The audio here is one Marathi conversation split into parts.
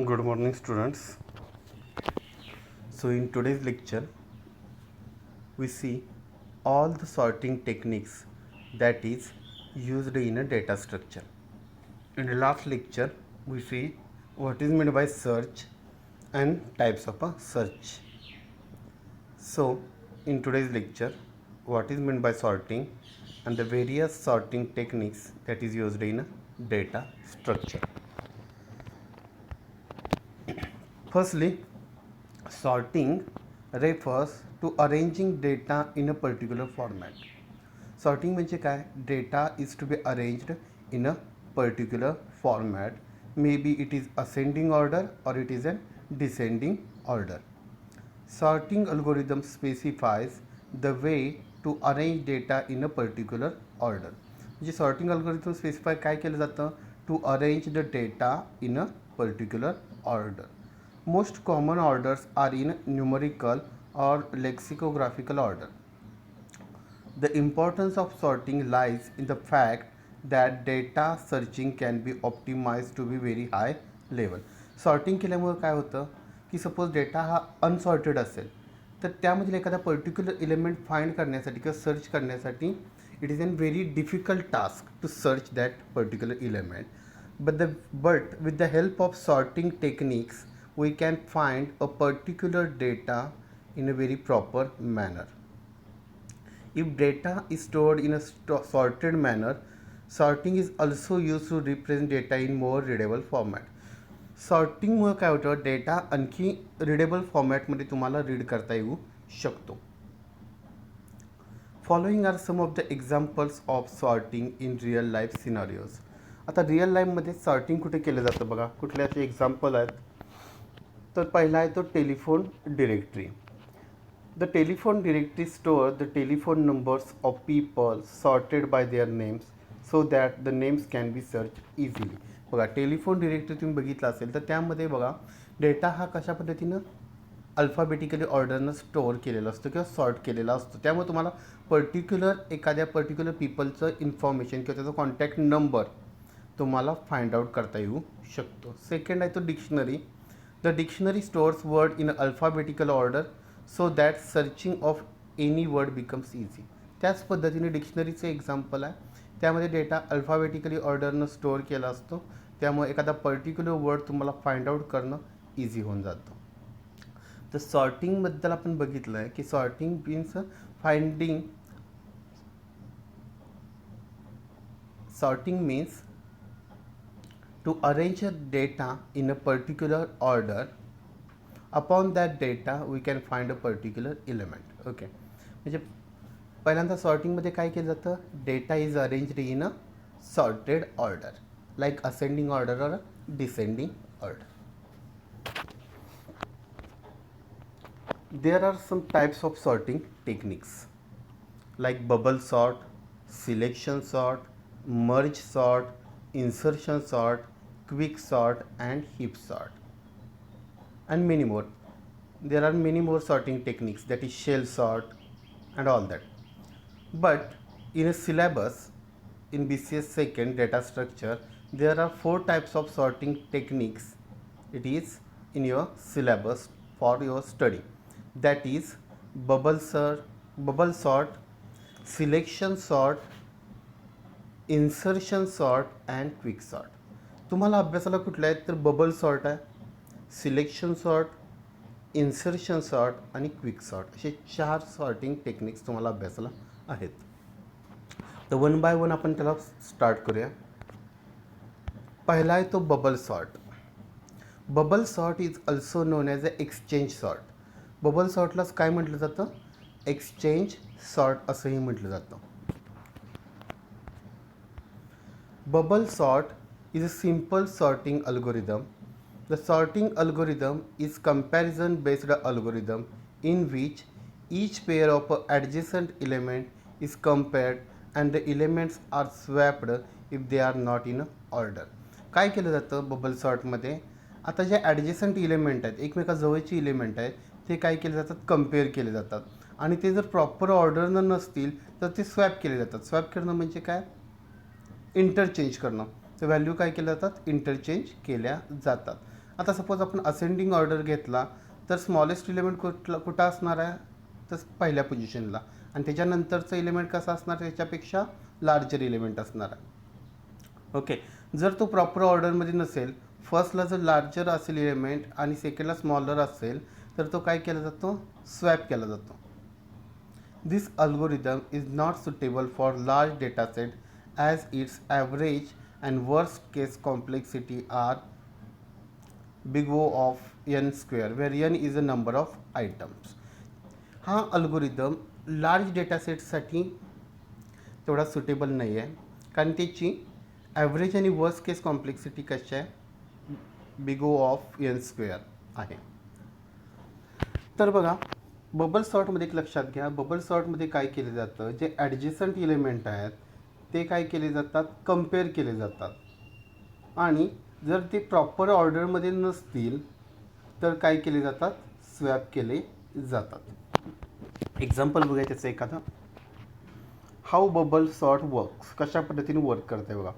Good morning, students. So, in today's lecture, we see all the sorting techniques that is used in a data structure. In the last lecture, we see what is meant by search and types of a search. So, in today's lecture, what is meant by sorting and the various sorting techniques that is used in a data structure. Firstly, sorting refers to arranging data in a particular format. Sorting म्हणजे काय? Data is to be arranged in a particular format. Maybe it is ascending order or it is a descending order. Sorting algorithm specifies the way to arrange data in a particular order. म्हणजे sorting algorithm specify काय केलं जातं? To arrange the data in a particular order. Most common orders are in numerical or lexicographical order. The importance of sorting lies in the fact that data searching can be optimized to be very high level. Sorting केल्यामुळे काय होतं की सपोज डेटा हा अनसॉर्टेड असेल तर त्यामधील एखादा पर्टिक्युलर एलिमेंट फाइंड करण्यासाठी किंवा सर्च करण्यासाठी it is an very difficult task to search that particular element but with the help of sorting techniques we can find a particular data in a very proper manner. If data is stored in a sorted manner, sorting is also used to represent data in more readable format. सॉर्टिंगमुळे काय होतं डेटा आणखी रीडेबल फॉर्मॅटमध्ये तुम्हाला रीड करता येऊ शकतो. Following are some of the examples of sorting in real life scenarios. आता रिअल लाईफमध्ये सॉर्टिंग कुठे केलं जातं बघा, कुठले असे एक्झाम्पल आहेत. तर पहिला आहे तो telephone directory. The telephone directory stores the telephone numbers of people sorted by their names so that the names can be searched easily. बघा टेलिफोन डिरेक्टरी तुम्ही बघितलं असेल तर त्यामध्ये बघा डेटा हा कशा पद्धतीनं अल्फाबेटिकली ऑर्डरनं स्टोअर केलेला असतो किंवा सॉर्ट केलेला असतो. त्यामुळे तुम्हाला एखाद्या पर्टिक्युलर पीपलचं इन्फॉर्मेशन किंवा त्याचा कॉन्टॅक्ट नंबर तुम्हाला फाइंड आउट करता येऊ शकतो. सेकंड आहे तो dictionary. The dictionary stores word in alphabetical order so that searching of any word becomes easy. त्याच पद्धतीने डिक्शनरीचं एक्झाम्पल आहे. त्यामध्ये डेटा अल्फाबेटिकली ऑर्डरनं स्टोअर केला असतो. त्यामुळे एखादा पर्टिक्युलर वर्ड तुम्हाला फाइंड आउट करणं इझी होऊन जातं. तर सॉर्टिंगबद्दल आपण बघितलं आहे की sorting means finding. Sorting means to arrange a data in a particular order. Upon that data we can find a particular element. Okay, म्हणजे पहिल्यांदा सॉर्टिंगमध्ये काय केलं जातं, data is arranged in a sorted order like ascending order or descending order. There are some types of sorting techniques like bubble sort, selection sort, merge sort, insertion sort, quick sort and heap sort and many more. There are many more sorting techniques, that is shell sort and all that. But in a syllabus in BCS second data structure there are 4 types of sorting techniques. It is in your syllabus for your study, that is bubble sort, selection sort, insertion sort and quick sort. तुम्हाला अभ्यासाला कुठलं आहे तर बबल सॉर्ट आहे, सिलेक्शन सॉर्ट, इन्सर्शन सॉर्ट आणि क्विक सॉर्ट असे 4 सॉर्टिंग टेक्निक्स तुम्हाला अभ्यासाला आहेत. तर वन बाय वन आपण त्याला स्टार्ट करूया. पहिला आहे तो bubble sort. Bubble sort is also known as a exchange sort. Bubble सॉर्टलाच काय म्हटलं जातं, एक्सचेंज सॉर्ट असंही म्हटलं जातं. Bubble sort is a simple sorting algorithm. The sorting algorithm is comparison based algorithm in which each pair of adjacent element is compared and the elements are swapped if they are not in order. काय केलं जातं बबल सॉर्टमध्ये, आता जे ॲडजेसंट इलेमेंट आहेत एकमेकाजवळचे इलेमेंट आहेत ते काय केले जातात, कम्पेअर केले जातात आणि ते जर प्रॉपर ऑर्डरनं नसतील तर ते स्वॅप केले जातात. स्वॅप करणं म्हणजे काय, इंटरचेंज करणं. तर व्हॅल्यू काय केल्या जातात, इंटरचेंज केल्या जातात आता सपोज आपण असेंडिंग ऑर्डर घेतला तर स्मॉलेस्ट इलेमेंट कुठं असणार आहे, तर पहिल्या पोझिशनला, आणि त्याच्यानंतरचं इलेमेंट कसं असणार, त्याच्यापेक्षा लार्जर इलेमेंट असणार आहे. ओके, जर तो प्रॉपर ऑर्डरमध्ये नसेल, फर्स्टला जर लार्जर असेल इलेमेंट आणि सेकंडला स्मॉलर असेल, तर तो काय केला जातो, स्वॅप केला जातो. This algorithm is not suitable for large data set as its average and worst case complexity are big O of n square, where n is a number of items. हा अल्गोरिदम लार्ज डेटासेटसाठी तेवढा सुटेबल नाही आहे, कारण त्याची ॲव्हरेज आणि वर्स्ट केस कॉम्प्लेक्सिटी कशी आहे, big O of n square आहे. तर बघा, बबल सॉर्टमध्ये एक लक्षात घ्या, बबल सॉर्टमध्ये काय केले जातं, जे ॲडजस्टंट इलेमेंट आहेत ते काय केले जातात, कम्पेअर केले जातात, आणि जर ते प्रॉपर ऑर्डरमध्ये नसतील तर काय केले जातात, स्वॅप केले जातात. एक्झाम्पल बघूया त्याचं एखादं. हाऊ बबल सॉर्ट वर्क्स, कशा पद्धतीने वर्क करते बघा.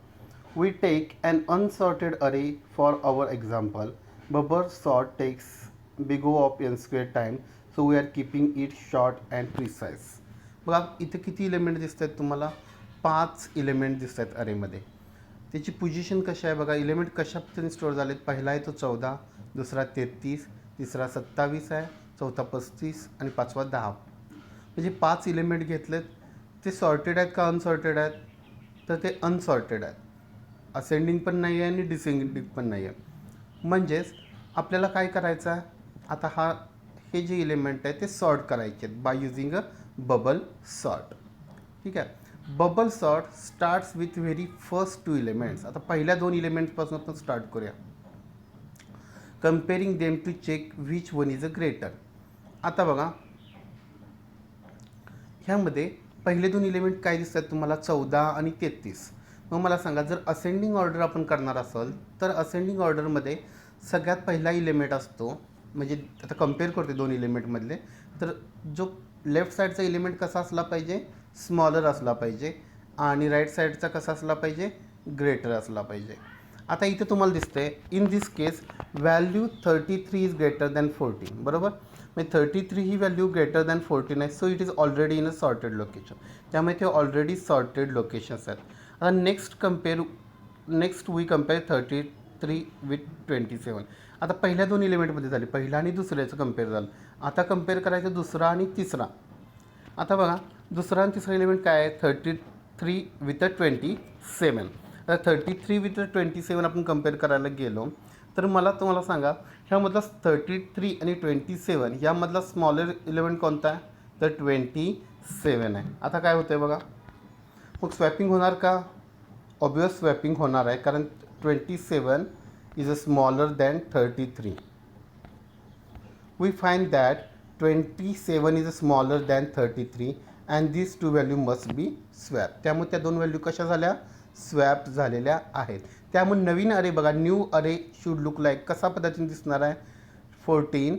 We take an unsorted array for our example. Bubble sort takes big O of n square time, so we are keeping it short and precise. बघा इथं किती इलेमेंट दिसत आहेत तुम्हाला, 5 इलेमेंट दिसत आहेत अरेमध्ये. त्याची पोझिशन कशी आहे बघा, इलेमेंट कशा पद्धतीने स्टोअर झालेत. पहिला आहे तो 14, दुसरा 33, तिसरा 27 आहे, चौथा 35 आणि पाचवा 10. म्हणजे 5 इलेमेंट घेतलेत. ते सॉर्टेड आहेत का अनसॉर्टेड आहेत, तर ते अनसॉर्टेड आहेत. असेंडिंग पण नाही आहे आणि डिसेंडिंग पण नाही आहे. म्हणजेच आपल्याला काय करायचं आहे, आता हे जे इलेमेंट आहे ते सॉर्ट करायचे आहेत by using a bubble sort. ठीक आहे. Bubble sort starts with very first 2 elements. आता पहिल्या 2 इलेमेंट्सपासून आपण स्टार्ट करूया. Comparing them to check which one is a greater. आता बघा ह्यामध्ये पहिले 2 इलेमेंट काय दिसतात तुम्हाला, 14 आणि 33. मग मला सांगा, जर असेंडिंग ऑर्डर आपण करणार असेल तर असेंडिंग ऑर्डरमध्ये सगळ्यात पहिला इलेमेंट असतो, म्हणजे आता कम्पेअर करतो 2 इलेमेंटमधले, तर जो लेफ्ट साईडचा इलेमेंट कसा असला पाहिजे, स्मॉलर असला पाहिजे, आणि राईट साईडचा कसा असला पाहिजे, ग्रेटर असला पाहिजे. आता इथे तुम्हाला दिसतंय, in this case value 33 is greater than 14, बरोबर. म्हणजे 33 ही व्हॅल्यू ग्रेटर दॅन 14 आहे, so it is already in a sorted location. त्यामुळे ते ऑलरेडी सॉर्टेड लोकेशन्स आहेत. आता नेक्स्ट वी कम्पेअर 33 विथ 27. आता पहिल्या 2 इलेमेंटमध्ये झाले, पहिला आणि दुसऱ्याचं कम्पेअर झालं. आता कम्पेअर करायचं दुसरा आणि तिसरा. आता बघा दुसरा आणि तिसरा इलेमेंट काय आहे, 33 विथ 27. आता 33 विथ 27 आपण कम्पेअर करायला गेलो तर मला तुम्हाला सांगा, ह्यामधला 33 आणि 27 यामधला स्मॉलर इलेमेंट कोणता आहे, तर 27 आहे. आता काय होतं आहे बघा, मग स्वॅपिंग होणार का, ऑब्वियस स्वॅपिंग होणार आहे, कारण 27 is a smaller than 33. We find that 27 is a smaller than 33 and this 2 value must be swap. त्यामुळे त्या 2 व्हॅल्यू कशा झाल्या, स्वॅप झालेल्या आहेत. त्यामुळे नवीन अरे बघा, न्यू अरे शूड लुक लाईक कसा पद्धतीने दिसणार आहे, 14,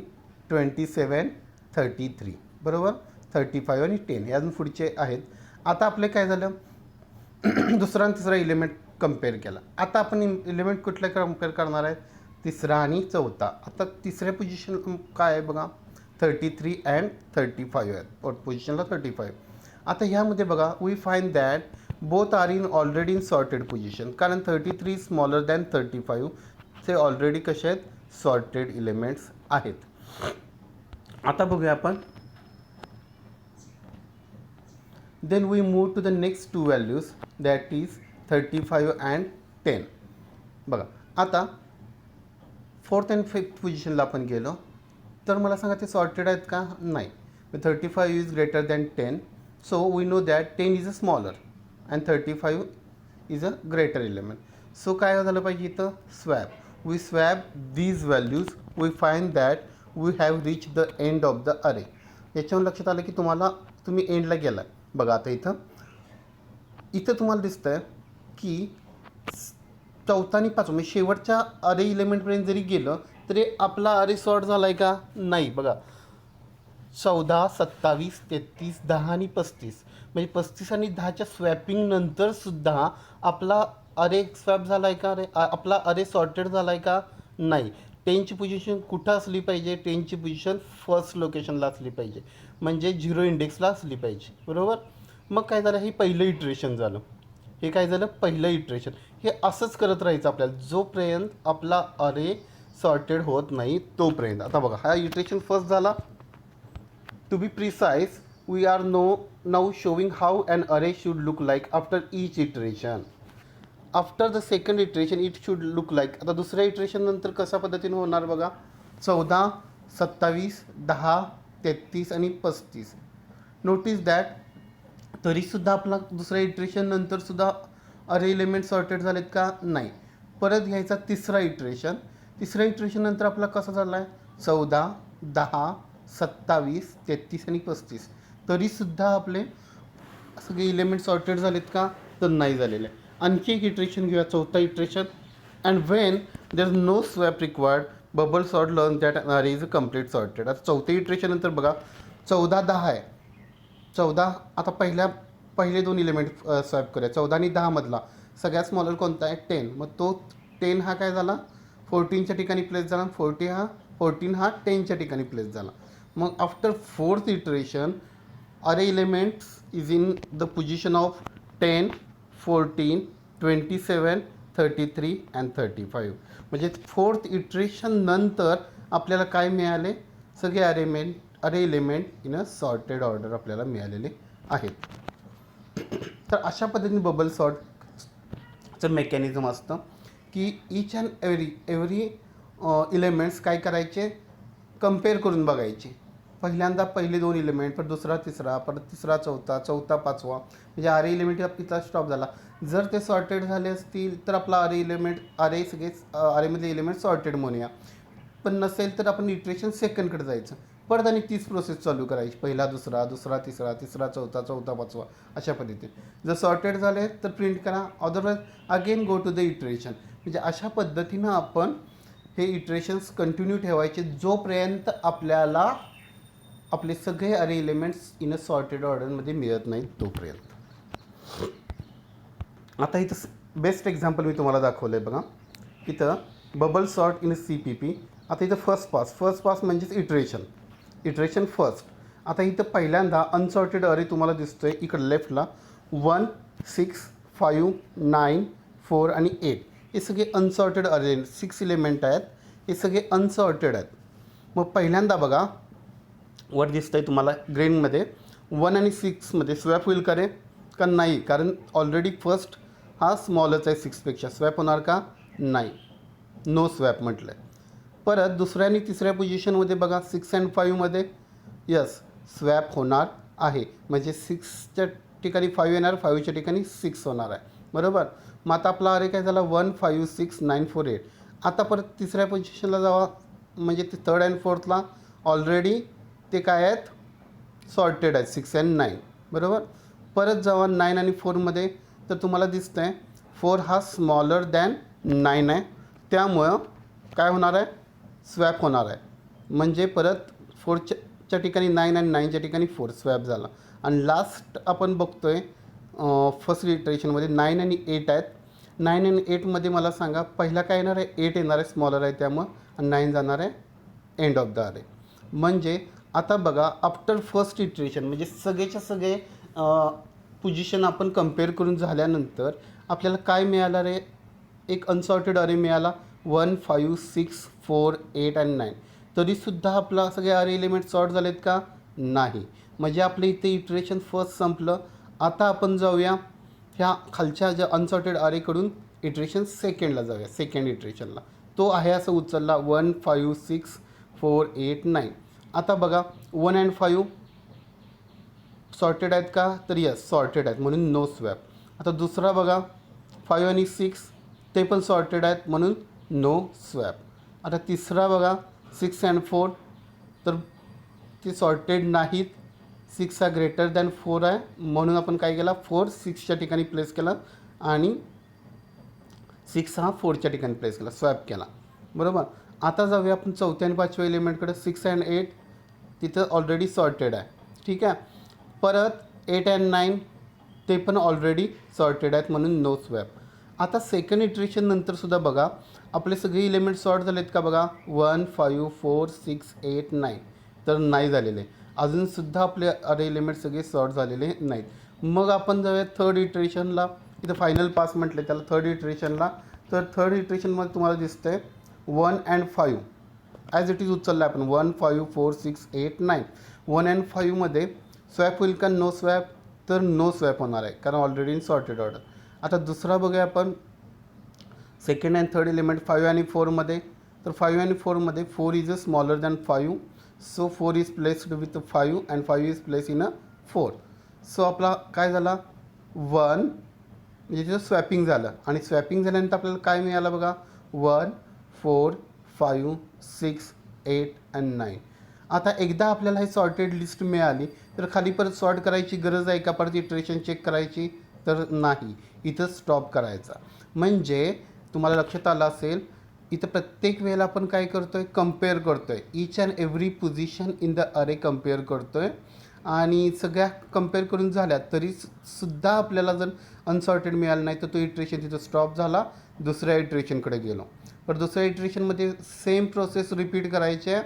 27, 33, बरोबर. 35 आणि 10 हे अजून पुढचे आहेत. आता आपले काय झालं, दुसरा आणि तिसरा इलेमेंट कम्पेअर केला. आता आपण इलेमेंट कुठले कम्पेअर करणार आहे, तिसरा आणि चौथा. आता तिसऱ्या पोझिशन काय आहे बघा, 33 अँड 35 आहेत, पोझिशनला 35. आता ह्यामध्ये बघा, we find that both are in already in sorted position, कारण 33 स्मॉलर दॅन 35 ते ऑलरेडी कसे आहेत, सॉर्टेड इलेमेंट्स आहेत. आता बघूया आपण, then we move to the next 2 values, that is 35 and 10. बघा आता 4th and 5th पोझिशनला आपण गेलो तर मला सांगा ते सॉर्टेड आहेत का, नाही. 35 is greater than 10, so we know that 10 is a smaller and 35 is a greater element. So काय झालं पाहिजे इथं, swap. We swap these values, we find that we have reach the end of the array. याच्यावर लक्षात आलं की तुम्ही एंडला गेला. बघा आता इथं तुम्हाला दिसतं आहे की 4था आणि 5वा म्हणजे शेवटच्या अरे इलेमेंटपर्यंत जरी गेलं तरी आपला अरे सॉर्ट झाला आहे का, नाही. बघा 14, 27, 33, 10 आणि 35, म्हणजे 35 आणि 10च्या स्वॅपिंग नंतरसुद्धा आपला अरे स्वॅप झाला आहे का, आपला अरे सॉर्टेड झाला आहे का, नाही. 10ची पोझिशन कुठं असली पाहिजे, 10ची पोझिशन फर्स्ट लोकेशनला असली पाहिजे, म्हणजे 0 इंडेक्सला असली पाहिजे, बरोबर. मग काय झालं, हे पहिलं इटरेशन झालं. हे काय झालं, पहिलं इटरेशन. हे असंच करत राहायचं आपल्याला जोपर्यंत आपला अरे सॉर्टेड होत नाही तोपर्यंत. आता बघा, हा इटरेशन फर्स्ट झाला. To be precise, we are now showing how an array should look like after each iteration. After the second iteration it should look like. आता दुसऱ्या इटरेशन नंतर कशा पद्धतीने होणार बघा, 14, 27, 10, 33 आणि 35. नोटीस दॅट तरीसुद्धा आपला दुसऱ्या इटरेशन नंतरसुद्धा अरे एलिमेंट सॉर्टेड झालेत का, नाही. परत घ्यायचा तिसरा इटरेशन. तिसऱ्या इटरेशन नंतर आपला कसा झाला आहे, 14, 10, 27, 33 आणि 35. तरीसुद्धा आपले सगळे एलिमेंट सॉर्टेड झालेत का, तर नाही झालेले. आणखी एक इटरेशन घेऊया, चौथा iteration. And when there is no swap required bubble sort learn that array is complete sorted. आता चौथ्या इटरेशन नंतर बघा, 14, 10 आहे. 14, आता पहिले दोन इलिमेंट स्वॅप करूया. 14 आणि 10 मधला सगळ्यात स्मॉलर कोणता आहे, 10. मग तो 10 हा काय झाला, 14च्या ठिकाणी प्लेस झाला. 14 हा 10च्या ठिकाणी प्लेस झाला. मग आफ्टर फोर्थ इटरेशन अरे elements is in the position of 10, 14, 27, 33 and 35. म्हणजे फोर्थ इटरेशन नंतर आपल्याला काय मिळाले, सगळे अरे element in a sorted order आपल्याला मिळालेले आहेत. तर अशा पद्धतीने बबल सॉर्टचं मेकॅनिझम असतं की ईच अँड एव्हरी इलेमेंट्स काय करायचे, कम्पेअर करून बघायचे. पहिल्यांदा पहिले दोन इलिमेंट, परत दुसरा तिसरा, परत तिसरा चौथा, चौथा पाचवा, म्हणजे अरे इलिमेंट इथला स्टॉप झाला. जर ते सॉर्टेड झाले असतील तर आपला अरे सगळे अरेमधले इलिमेंट सॉर्टेड म्हणूया. पण नसेल तर आपण इटरेशन सेकंडकडे जायचं. परत आणि तीच प्रोसेस चालू करायची, पहिला दुसरा, दुसरा तिसरा, तिसरा चौथा, चौथा पाचवा, अशा पद्धतीने. जर सॉर्टेड झाले तर प्रिंट करा, otherwise again go to the iteration. म्हणजे अशा पद्धतीनं आपण हे इटरेशन्स कंटिन्यू ठेवायचे जोपर्यंत आपल्याला आपले सगळे अरे एलिमेंट्स इन अ सॉर्टेड ऑर्डरमध्ये मिळत नाहीत तोपर्यंत. आता इथं बेस्ट एक्झाम्पल मी तुम्हाला दाखवलं आहे बघा. इथं बबल सॉर्ट इन CPP. आता इथं फर्स्ट पास म्हणजेच इटरेशन फर्स्ट. आता इथं पहिल्यांदा अनसॉर्टेड अरे तुम्हाला दिसतो आहे इकडं लेफ्टला, 1, 6, 5, 9, 4 आणि 8. हे सगळे अनसॉर्टेड अरे, 6 इलिमेंट आहेत, हे सगळे अनसॉर्टेड आहेत. मग पहिल्यांदा बघा वर दिसतं आहे तुम्हाला ग्रीनमध्ये, 1 आणि 6मध्ये स्वॅप होईल का नाही, कारण ऑलरेडी फर्स्ट हा स्मॉलच आहे 6पेक्षा. स्वॅप होणार का, नाही, नो स्वॅप म्हटलं आहे. परत दुसऱ्या आणि तिसऱ्या पोझिशनमध्ये बघा, 6 अँड 5मध्ये यस स्वॅप होणार आहे, म्हणजे 6च्या ठिकाणी 5 येणार, 5च्या ठिकाणी 6 होणार आहे, बरोबर. मग आता आपला अरे काय झाला, 1, 5, 6, 9, 4, 8. आता परत तिसऱ्या पोझिशनला जावा, म्हणजे ते थर्ड अँड फोर्थला ऑलरेडी ते काय आहेत, सॉर्टेड आहेत, 6 अँड 9, बरोबर. परत जावा 9 आणि 4मध्ये, तर तुम्हाला दिसतं आहे 4 हा स्मॉलर दॅन 9 आहे, त्यामुळं काय होणार आहे, स्वॅप होणार आहे. म्हणजे परत 4च्या ठिकाणी 9 आणि 9च्या ठिकाणी 4 स्वॅप झाला. आणि लास्ट आपण बघतो आहे फर्स्ट इटरेशनमध्ये 9 आणि 8 आहेत. 9 आणि 8मध्ये मला सांगा पहिला काय येणार आहे, 8 येणार आहे, स्मॉलर आहे त्यामुळं, आणि 9 जाणार आहे एंड ऑफ द अरे. म्हणजे आता बघा आफ्टर फर्स्ट इटरेशन म्हणजे सगळेच्या सगळे पोझिशन आपण कम्पेअर करून झाल्यानंतर आपल्याला काय मिळालं रे, एक अनसॉर्टेड अरे मिळाला, 1, 5, 6, 4, 8 आणि 9. तरीसुद्धा आपला सगळे अरे एलिमेंट सॉर्ट झालेत का, नाही. म्हणजे आपलं इथे इटरेशन फर्स्ट संपलं. आता आपण जाऊया ह्या खालच्या ज्या अनसॉर्टेड अरेकडून इटरेशन सेकंडला जाऊया, सेकंड इटरेशनला. तो आहे असं उचलला, 1, 5, 6, 4, 8, 9. आता बघा 1 अँड 5 सॉर्टेड आहेत का, तर यस सॉर्टेड आहेत म्हणून नो स्वॅप. आता दुसरा बघा 5 आणि 6 ते पण सॉर्टेड आहेत म्हणून नो स्वॅप. आता तिसरा बघा 6 अँड 4, तर ते सॉर्टेड नाहीत, 6 हा ग्रेटर दॅन 4 आहे म्हणून आपण काय केला, 4 6च्या ठिकाणी प्लेस केला आणि 6 हा 4च्या ठिकाणी प्लेस केला, स्वॅप केला, बरोबर. आता जाऊया आपण चौथ्या आणि पाचव्या एलिमेंटकडे, 6 अँड 8 तिथं ऑलरेडी सॉर्टेड आहे, ठीक आहे. परत 8 अँड 9 ते पण ऑलरेडी सॉर्टेड आहेत म्हणून नो स्वॅप. आता सेकंड इटरेशन नंतर सुद्धा बघा आपले सगळे इलेमेंट सॉर्ट झालेत का बघा 1 5 4 6 8 9 तर नाही झालेले अजूनसुद्धा आपले अरे एलिमेंट सगळे सॉर्ट झालेले नाहीत. मग आपण जाऊया थर्ड इटरेशनला. इथं फायनल पास म्हटलं त्याला थर्ड इटरेशनला. तर थर्ड इटरेशनमध्ये तुम्हाला दिसतंय 1 and 5 ॲज इट इज उचललं आपण 1 5 4 6 8 9. 1 and 5मध्ये स्वॅप होईल का नो स्वॅप तर नो स्वॅप होणार आहे कारण ऑलरेडी इन सॉर्टेड ऑर्डर. आता दुसरा बघूया आपण सेकंड अँड थर्ड एलिमेंट 5 आणि 4मध्ये. तर 5 आणि 4मध्ये 4 is a smaller than 5 so 4 is placed with 5 and 5 is place in a 4. So आपला काय झाला 1 म्हणजे तिथं स्वॅपिंग झालं आणि स्वॅपिंग झाल्यानंतर आपल्याला काय मिळालं बघा 1 4 5 6 8 अँड 9. आता एकदा आपल्याला हे सॉर्टेड लिस्ट मिळाली तर खाली परत सॉर्ट करायची गरज आहे का परत इटरेशन चेक करायची तर नाही इथं स्टॉप करायचा. म्हणजे तुम्हाला लक्षात आलं असेल इथं प्रत्येक वेळेला आपण काय करतो आहे कम्पेअर करतो आहे each and every position in the array compare करतो आहे आणि सगळ्या कम्पेअर करून झाल्या तरी सुद्धा आपल्याला जर अनसॉर्टेड मिळालं नाही तर तो इटरेशन तिथं स्टॉप झाला दुसऱ्या इटरेशनकडे गेलो. पण दुसऱ्या इटरेशनमध्ये सेम प्रोसेस रिपीट करायची आहे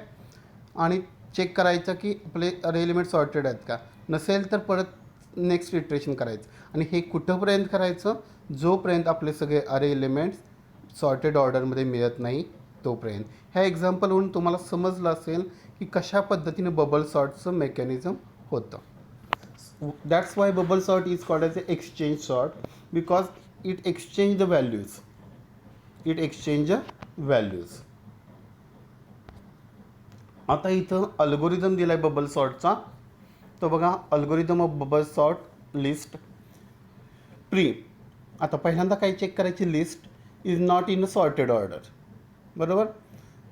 आणि चेक करायचं की आपले अरे एलिमेंट सॉर्टेड आहेत का नसेल तर परत नेक्स्ट इटरेशन करायचं. आणि हे कुठंपर्यंत करायचं जोपर्यंत आपले सगळे अरे एलिमेंट्स सॉर्टेड ऑर्डरमध्ये मिळत नाही तोपर्यंत. ह्या एक्झाम्पलवरून तुम्हाला समजलं असेल की कशा पद्धतीने बबल सॉर्टचं मेकॅनिझम होतं. That's why bubble sort is called as A exchange sort because it exchange the values. आता इथं अल्गोरिदम दिला आहे बबल सॉर्टचा. तो बघा algorithm of bubble sort list pre. आता पहिल्यांदा काय चेक करायची list is not in a sorted order बरोबर.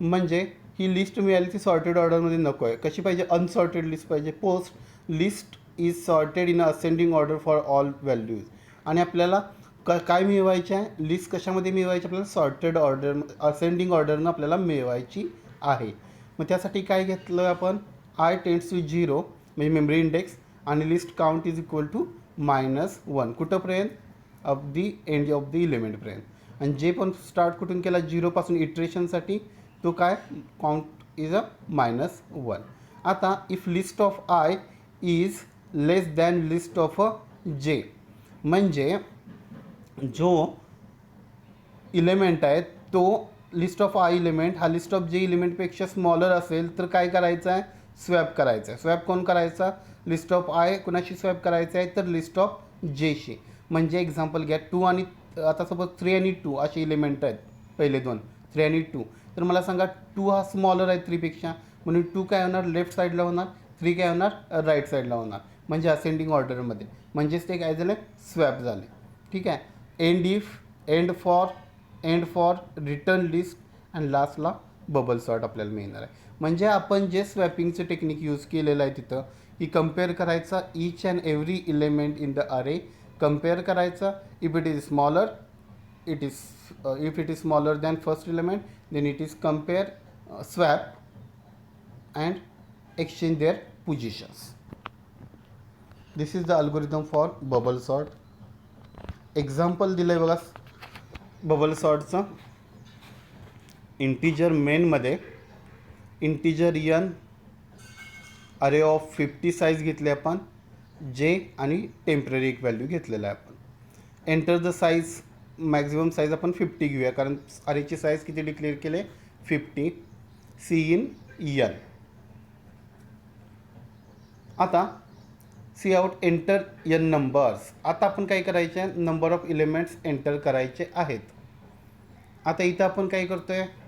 म्हणजे ही लिस्ट मिळाली ती सॉर्टेड ऑर्डरमध्ये नको आहे. कशी पाहिजे अनसॉर्टेड लिस्ट पाहिजे. Post list is sorted in ascending order for all values. आणि आपल्याला काय मिळवायची आहे लिस्ट कशामध्ये मिळवायची आपल्याला सॉर्टेड ऑर्डर असेंडिंग ऑर्डरनं आपल्याला मिळवायची आहे. मग त्यासाठी काय घेतलं आपण आय टेंड्स टू 0 म्हणजे मेमरी इंडेक्स आणि list count is equal to -1 कुठंपर्यंत of the end of the इलिमेंटपर्यंत. आणि जे पण स्टार्ट कुठून केला 0पासून इटरेशनसाठी तो काय काउंट इज अ -1. आता if list of I is less than list of a जे म्हणजे जो इलेमेंट आहे तो लिस्ट ऑफ आय इलिमेंट हा लिस्ट ऑफ जे इलिमेंटपेक्षा स्मॉलर असेल तर काय करायचं आहे स्वॅप करायचं आहे. स्वॅप कोण करायचा लिस्ट ऑफ आय कुणाशी स्वॅप करायचं आहे तर लिस्ट ऑफ जेशी. म्हणजे एक्झाम्पल घ्या 2 आणि आता सपोज 3 आणि 2 असे इलिमेंट आहेत पहिले दोन 3 आणि 2. तर मला सांगा 2 हा स्मॉलर आहे 3पेक्षा म्हणून 2 काय होणार लेफ्ट साईडला होणार 3 काय होणार राईट साईडला होणार म्हणजे असेंडिंग ऑर्डरमध्ये. म्हणजेच ते काय झालं स्वॅप झाले. ठीक आहे. End for return list and लास्टला बबल सॉर्ट आपल्याला मिळणार आहे. म्हणजे आपण जे स्वॅपिंगचं टेक्निक यूज केलेलं आहे तिथं की कम्पेअर करायचा each and every element in the array compare करायचा. If it is smaller than first element then it is compare swap and exchange their positions. This is the algorithm for bubble sort. Example दिलं आहे बघा बबल सॉर्टचं. इंटिजर मेनमध्ये integer n array of 50 size घेतले आपण जे आणि टेम्पररी एक व्हॅल्यू घेतलेला आहे आपण. Enter the size maximum size आपण 50 घेऊया कारण अरेची साईज किती डिक्लेअर केले 50. Cin n. आता cout enter n numbers. आता आपण काय करायचे आहे नंबर ऑफ इलेमेंट्स एंटर करायचे आहेत. आता इथं आपण काय करतो आहे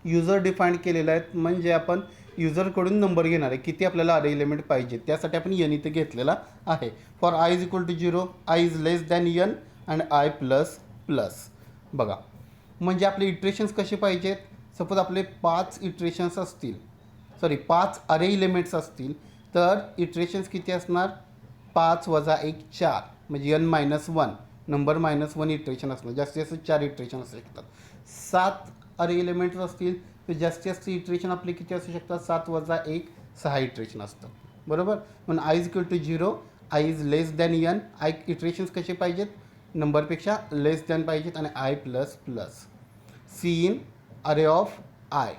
युजर डिफाईन केलेलं आहे म्हणजे आपण युजरकडून नंबर घेणार आहे किती आपल्याला अरे इलेमेंट पाहिजे त्यासाठी आपण n इथं घेतलेला आहे. For i is equal to 0 i is less than n and i plus plus. बघा म्हणजे आपले इटरेशन्स कसे पाहिजेत. सपोज आपले 5 इटरेशन्स असतील 5 अरे इलेमेंट्स असतील तर इटरेशन्स किती असणार 5 + 1 4 म्हणजे n-1 नंबर -1 इटरेशन असणार. जास्तीत जास्त 4 इटरेशन असू शकतात. 7 अरे इलेमेंट्स असतील तर जास्तीत जास्त इटरेशन आपले किती असू शकतात 7 + 1 6 इटरेशन असतात बरोबर. म्हणून i is equal to 0 i is less than n. I iterations कसे पाहिजेत नंबरपेक्षा लेस दॅन पाहिजेत आणि i plus plus cin array of i.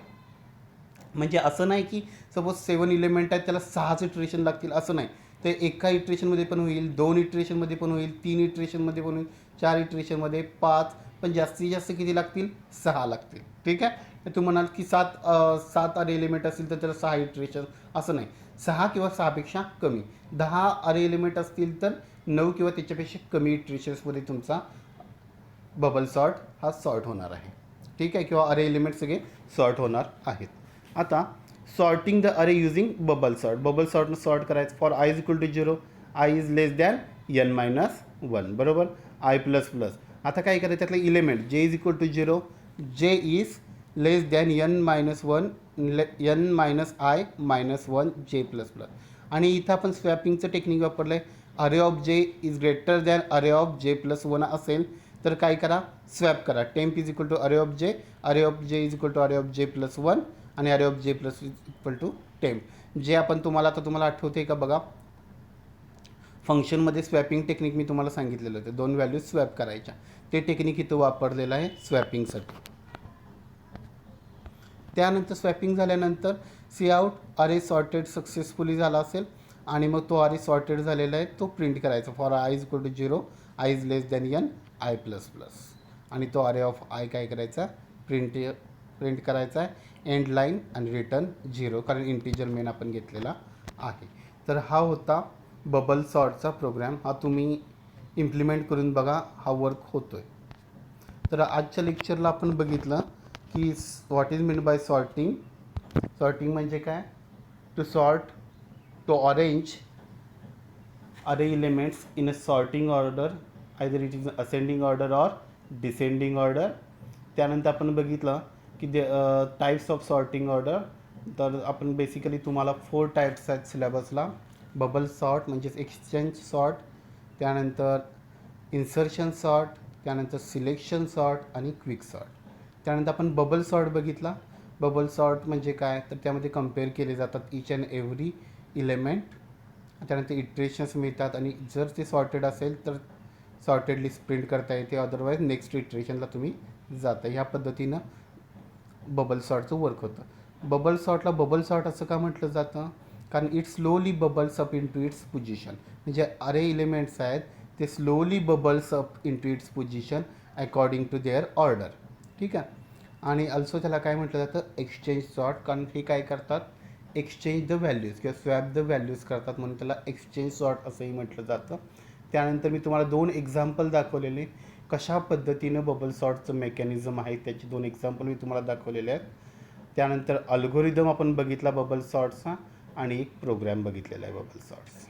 म्हणजे असं नाही की सपोज 7 इलेमेंट आहेत त्याला 6च इटरेशन लागतील असं नाही. ते एका इटरेशनमध्ये पण होईल, 2 इटरेशनमध्ये पण होईल, 3 इटरेशनमध्ये पण होईल, 4 इटरेशनमध्ये, 5, पण जास्तीत जास्त किती लागतील? 6 लागतील. ठीक आहे. तर तू म्हणाल की 7 अरे एलिमेंट असतील तर त्याला 6 इटरेशन, असं नाही. 6 किंवा 6पेक्षा कमी. 10 अरे एलिमेंट असतील तर 9 किंवा त्याच्यापेक्षा कमी इटरेशन्समध्ये तुमचा बबल सॉर्ट हा सॉर्ट होणार आहे. ठीक आहे. किंवा अरे एलिमेंट सगळे सॉर्ट होणार आहेत. आता sorting the array using bubble sort. Bubble सॉर्टनं सॉर्ट करायचं. For i is equal to 0, i is less than n minus 1, बरोबर. I plus plus. आता काय करायचं, त्यातलं इलेमेंट जे is equal to 0, j is less than n minus 1, n minus i minus 1 j plus plus. आणि इथं आपण स्वॅपिंगचं टेक्निक वापरलं आहे. Array of j is greater than array of j plus 1 असेल तर काय करा, स्वॅप करा. Temp is equal to array of j, array of j is equal to array of j plus 1 आणि array of j plus is equal to temp. जे आपण तुम्हाला आठवते का बघा, फंक्शनमध्ये स्वॅपिंग टेक्निक मी तुम्हाला सांगितलेलं होतं. 2 व्हॅल्यूज स्वॅप करायच्या. ते टेक्निक इथं वापरलेलं आहे स्वॅपिंगसाठी. त्यानंतर स्वॅपिंग झाल्यानंतर सी आउट अरे सॉर्टेड सक्सेसफुली झाला असेल आणि मग तो अरे सॉर्टेड झालेला आहे तो प्रिंट करायचा. For i is equal to 0, i is less than n, i plus plus. आणि तो अरे ऑफ आय काय करायचा, प्रिंट करायचा आहे. एंड लाईन आणि रिटर्न 0, कारण इंटिजर मेन आपण घेतलेला आहे. तर हा होता बबल सॉर्टचा प्रोग्राम. हा तुम्ही इम्प्लिमेंट करून बघा, हा वर्क होतो आहे. तर आजच्या लेक्चरला आपण बघितलं की what is mean by sorting. Sorting म्हणजे काय, टू सॉर्ट, टू अरेंज अरे elements in a sorting order, either it is ascending order or descending order. त्यानंतर आपण बघितलं की टाईप्स ऑफ सॉर्टिंग ऑर्डर. तर आपण बेसिकली तुम्हाला 4 टाईप्स आहेत सिलेबसला. बबल सॉर्ट म्हणजेच एक्सचेंज सॉर्ट, त्यानंतर इन्सर्शन सॉर्ट, त्यानंतर सिलेक्शन सॉर्ट आणि क्विक सॉर्ट. त्यानंतर आपण बबल सॉर्ट बघितला. बबल सॉर्ट म्हणजे काय, तर त्यामध्ये कम्पेअर केले जातात ईच अँड एव्हरी इलेमेंट. त्यानंतर इटरेशन्स मिळतात आणि जर ते सॉर्टेड असेल तर सॉर्टेड लिस्ट प्रिंट करता येते, अदरवाईज नेक्स्ट इटरेशनला तुम्ही जाता. ह्या पद्धतीनं बबल सॉर्टचं वर्क होतं. बबल सॉर्टला बबल सॉर्ट असं का म्हटलं जातं, कारण it slowly bubbles up into its position. म्हणजे अरे एलिमेंट्स आहेत ते slowly bubbles up into its position according to their order. ठीक आहे. आणि अल्सो त्याला काय म्हटलं जातं, एक्सचेंज सॉर्ट, कारण हे काय करतात, एक्सचेंज द व्हॅल्यूज किंवा स्वॅप द व्हॅल्यूज करतात, म्हणून त्याला एक्सचेंज सॉर्ट असंही म्हटलं जातं. त्यानंतर मी तुम्हाला 2 एक्झाम्पल दाखवलेले कशा पद्धतीनं बबल सॉर्टचं मेकॅनिझम आहे, त्याचे 2 एक्झाम्पल मी तुम्हाला दाखवलेले आहेत. त्यानंतर अल्गोरिदम आपण बघितला बबल सॉर्टचा आणि एक प्रोग्राम बघितलेला आहे बबल सॉर्ट्स.